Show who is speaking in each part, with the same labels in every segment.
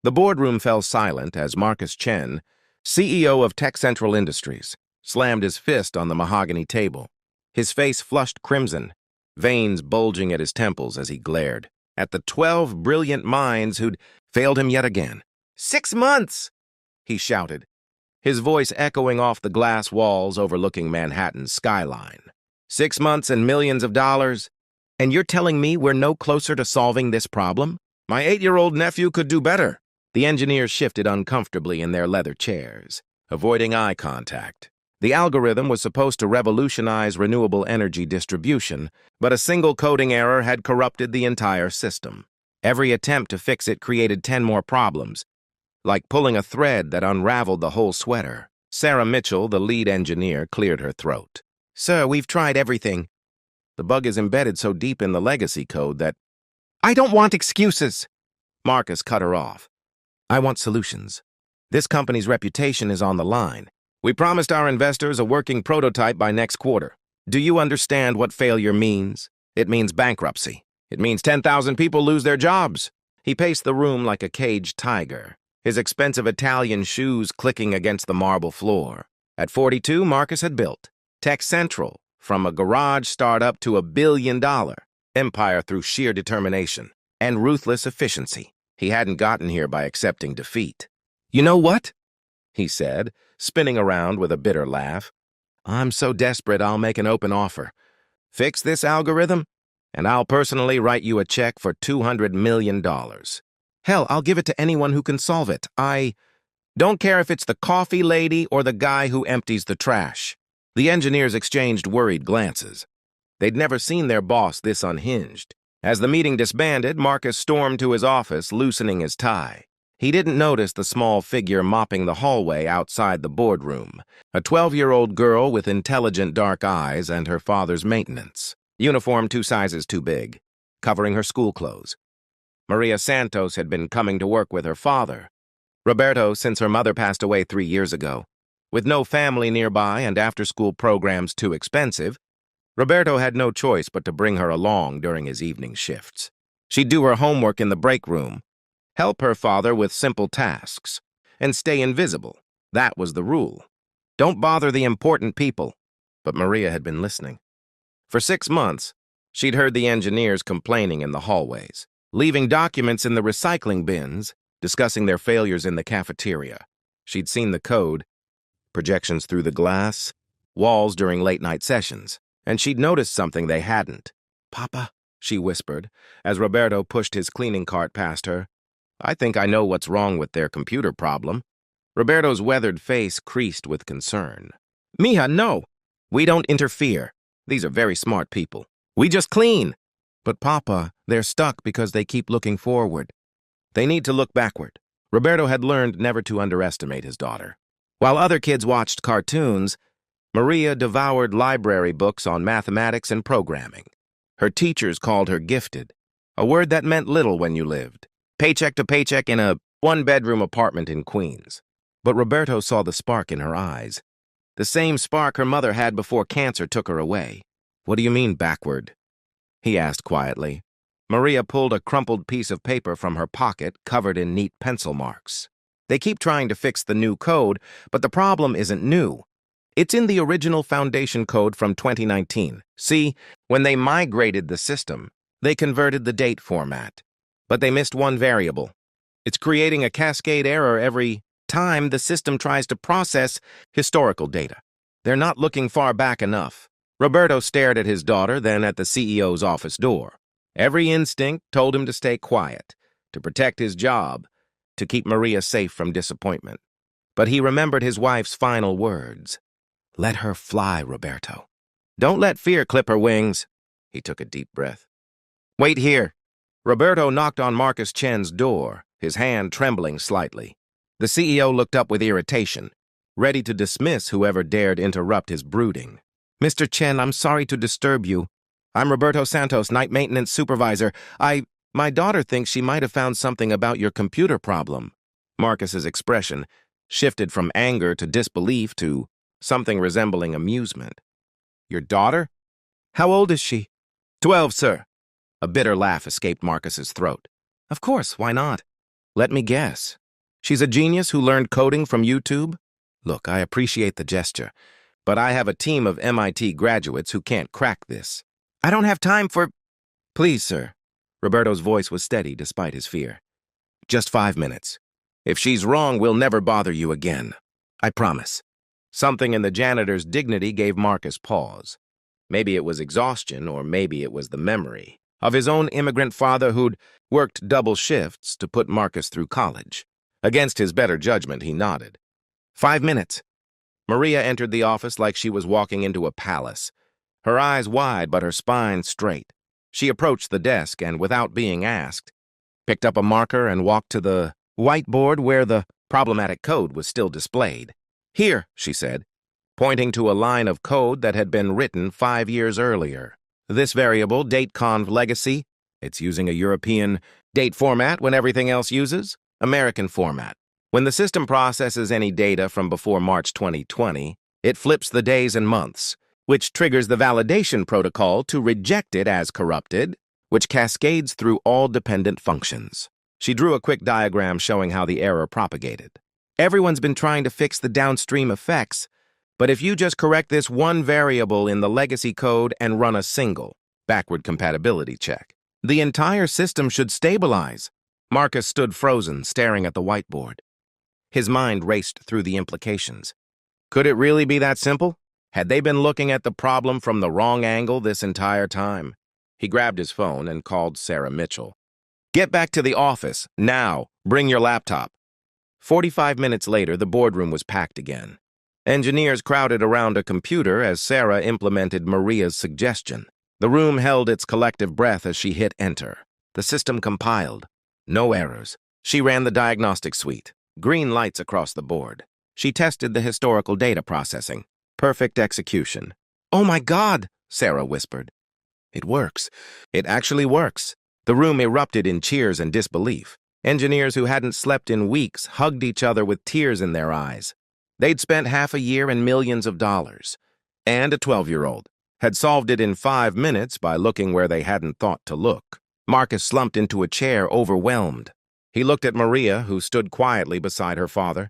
Speaker 1: The boardroom fell silent as Marcus Chen, CEO of Tech Central Industries, slammed his fist on the mahogany table. His face flushed crimson, veins bulging at his temples as he glared at the 12 brilliant minds who'd failed him yet again. 6 months! He shouted, his voice echoing off the glass walls overlooking Manhattan's skyline. 6 months and millions of dollars? And you're telling me we're no closer to solving this problem? My 8-year-old nephew could do better. The engineers shifted uncomfortably in their leather chairs, avoiding eye contact. The algorithm was supposed to revolutionize renewable energy distribution, but a single coding error had corrupted the entire system. Every attempt to fix it created 10 more problems, like pulling a thread that unraveled the whole sweater. Sarah Mitchell, the lead engineer, cleared her throat. Sir, we've tried everything. The bug is embedded so deep in the legacy code that... I don't want excuses! Marcus cut her off. I want solutions. This company's reputation is on the line. We promised our investors a working prototype by next quarter. Do you understand what failure means? It means bankruptcy. It means 10,000 people lose their jobs. He paced the room like a caged tiger, his expensive Italian shoes clicking against the marble floor. At 42, Marcus had built Tech Central, from a garage startup to $1 billion empire through sheer determination and ruthless efficiency. He hadn't gotten here by accepting defeat. You know what? He said, spinning around with a bitter laugh. I'm so desperate I'll make an open offer. Fix this algorithm, and I'll personally write you a check for $200 million. Hell, I'll give it to anyone who can solve it. I don't care if it's the coffee lady or the guy who empties the trash. The engineers exchanged worried glances. They'd never seen their boss this unhinged. As the meeting disbanded, Marcus stormed to his office, loosening his tie. He didn't notice the small figure mopping the hallway outside the boardroom, a 12-year-old girl with intelligent dark eyes and her father's maintenance. Uniform 2 sizes too big, covering her school clothes. Maria Santos had been coming to work with her father, Roberto, since her mother passed away 3 years ago. With no family nearby and after-school programs too expensive, Roberto had no choice but to bring her along during his evening shifts. She'd do her homework in the break room, help her father with simple tasks, and stay invisible. That was the rule. Don't bother the important people. But Maria had been listening. For 6 months, she'd heard the engineers complaining in the hallways, leaving documents in the recycling bins, discussing their failures in the cafeteria. She'd seen the code, projections through the glass, walls during late-night sessions, and she'd noticed something they hadn't. Papa, she whispered, as Roberto pushed his cleaning cart past her. I think I know what's wrong with their computer problem. Roberto's weathered face creased with concern. Mija, no. We don't interfere. These are very smart people. We just clean. But Papa, they're stuck because they keep looking forward. They need to look backward. Roberto had learned never to underestimate his daughter. While other kids watched cartoons, Maria devoured library books on mathematics and programming. Her teachers called her gifted, a word that meant little when you lived paycheck to paycheck in a 1-bedroom apartment in Queens. But Roberto saw the spark in her eyes, the same spark her mother had before cancer took her away. What do you mean backward? He asked quietly. Maria pulled a crumpled piece of paper from her pocket covered in neat pencil marks. They keep trying to fix the new code, but the problem isn't new. It's in the original foundation code from 2019. See, when they migrated the system, they converted the date format. But they missed one variable. It's creating a cascade error every time the system tries to process historical data. They're not looking far back enough. Roberto stared at his daughter, then at the CEO's office door. Every instinct told him to stay quiet, to protect his job, to keep Maria safe from disappointment. But he remembered his wife's final words. Let her fly, Roberto. Don't let fear clip her wings. He took a deep breath. Wait here. Roberto knocked on Marcus Chen's door, his hand trembling slightly. The CEO looked up with irritation, ready to dismiss whoever dared interrupt his brooding. Mr. Chen, I'm sorry to disturb you. I'm Roberto Santos, night maintenance supervisor. My daughter thinks she might have found something about your computer problem. Marcus's expression shifted from anger to disbelief to something resembling amusement. Your daughter? How old is she? 12, sir. A bitter laugh escaped Marcus's throat. Of course, why not? Let me guess. She's a genius who learned coding from YouTube? Look, I appreciate the gesture, but I have a team of MIT graduates who can't crack this. I don't have time for... Please, sir. Roberto's voice was steady despite his fear. Just 5 minutes. If she's wrong, we'll never bother you again. I promise. Something in the janitor's dignity gave Marcus pause. Maybe it was exhaustion, or maybe it was the memory of his own immigrant father who'd worked double shifts to put Marcus through college. Against his better judgment, he nodded. 5 minutes. Maria entered the office like she was walking into a palace, her eyes wide but her spine straight. She approached the desk and, without being asked, picked up a marker and walked to the whiteboard where the problematic code was still displayed. Here, she said, pointing to a line of code that had been written 5 years earlier. This variable, dateconv legacy, it's using a European date format when everything else uses American format. When the system processes any data from before March 2020, it flips the days and months, which triggers the validation protocol to reject it as corrupted, which cascades through all dependent functions. She drew a quick diagram showing how the error propagated. Everyone's been trying to fix the downstream effects, but if you just correct this one variable in the legacy code and run a single backward compatibility check, the entire system should stabilize. Marcus stood frozen, staring at the whiteboard. His mind raced through the implications. Could it really be that simple? Had they been looking at the problem from the wrong angle this entire time? He grabbed his phone and called Sarah Mitchell. Get back to the office, now. Bring your laptop. 45 minutes later, the boardroom was packed again. Engineers crowded around a computer as Sarah implemented Maria's suggestion. The room held its collective breath as she hit enter. The system compiled. No errors. She ran the diagnostic suite. Green lights across the board. She tested the historical data processing. Perfect execution. Oh my God, Sarah whispered. It works. It actually works. The room erupted in cheers and disbelief. Engineers who hadn't slept in weeks hugged each other with tears in their eyes. They'd spent half a year and millions of dollars. And a 12-year-old had solved it in 5 minutes by looking where they hadn't thought to look. Marcus slumped into a chair, overwhelmed. He looked at Maria, who stood quietly beside her father,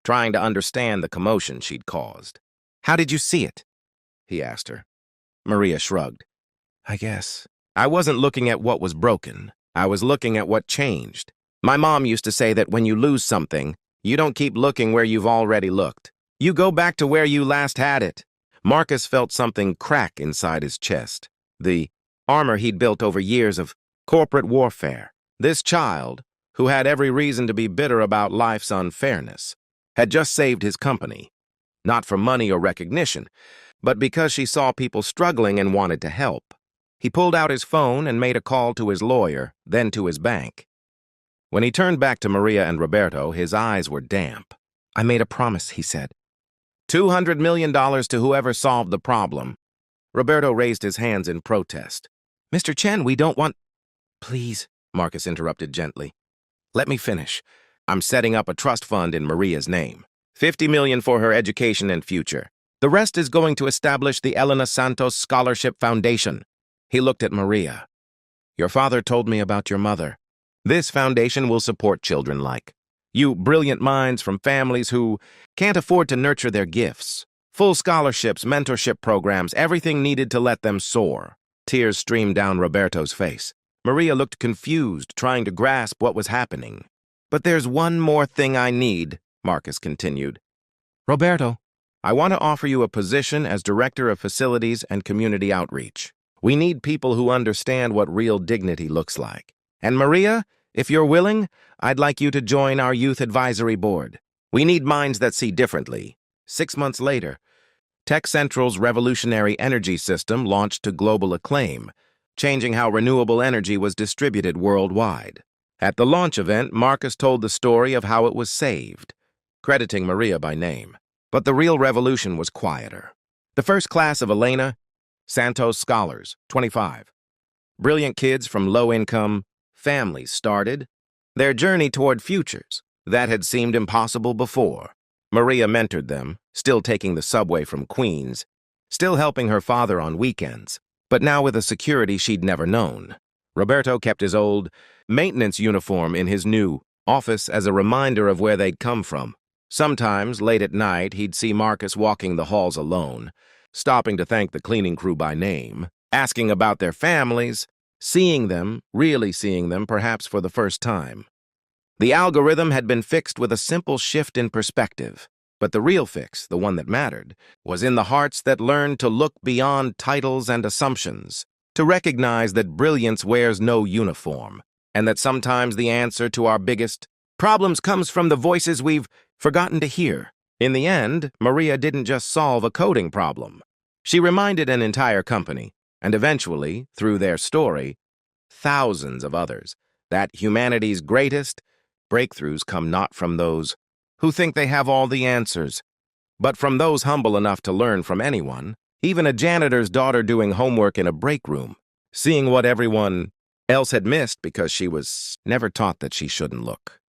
Speaker 1: trying to understand the commotion she'd caused. How did you see it? He asked her. Maria shrugged. I guess. I wasn't looking at what was broken. I was looking at what changed. My mom used to say that when you lose something, you don't keep looking where you've already looked. You go back to where you last had it. Marcus felt something crack inside his chest. The armor he'd built over years of corporate warfare. This child, who had every reason to be bitter about life's unfairness, had just saved his company. Not for money or recognition, but because she saw people struggling and wanted to help. He pulled out his phone and made a call to his lawyer, then to his bank. When he turned back to Maria and Roberto, his eyes were damp. I made a promise, he said. $200 million to whoever solved the problem. Roberto raised his hands in protest. Mr. Chen, we don't want... Please, Marcus interrupted gently. Let me finish. I'm setting up a trust fund in Maria's name. $50 million for her education and future. The rest is going to establish the Elena Santos Scholarship Foundation. He looked at Maria. Your father told me about your mother. This foundation will support children like you, brilliant minds from families who can't afford to nurture their gifts. Full scholarships, mentorship programs, everything needed to let them soar. Tears streamed down Roberto's face. Maria looked confused, trying to grasp what was happening. But there's one more thing I need, Marcus continued. Roberto, I want to offer you a position as Director of Facilities and Community Outreach. We need people who understand what real dignity looks like. And Maria, if you're willing, I'd like you to join our Youth Advisory Board. We need minds that see differently. 6 months later, Tech Central's revolutionary energy system launched to global acclaim, changing how renewable energy was distributed worldwide. At the launch event, Marcus told the story of how it was saved, crediting Maria by name. But the real revolution was quieter. The first class of Elena Santos scholars, 25. Brilliant kids from low-income families started their journey toward futures that had seemed impossible before. Maria mentored them, still taking the subway from Queens, still helping her father on weekends, but now with a security she'd never known. Roberto kept his old maintenance uniform in his new office as a reminder of where they'd come from. Sometimes, late at night, he'd see Marcus walking the halls alone, stopping to thank the cleaning crew by name, asking about their families, seeing them, really seeing them, perhaps for the first time. The algorithm had been fixed with a simple shift in perspective, but the real fix, the one that mattered, was in the hearts that learned to look beyond titles and assumptions, to recognize that brilliance wears no uniform, and that sometimes the answer to our biggest problems comes from the voices we've forgotten to hear. In the end, Maria didn't just solve a coding problem. She reminded an entire company, and eventually, through their story, thousands of others, that humanity's greatest breakthroughs come not from those who think they have all the answers, but from those humble enough to learn from anyone, even a janitor's daughter doing homework in a break room, seeing what everyone else had missed because she was never taught that she shouldn't look.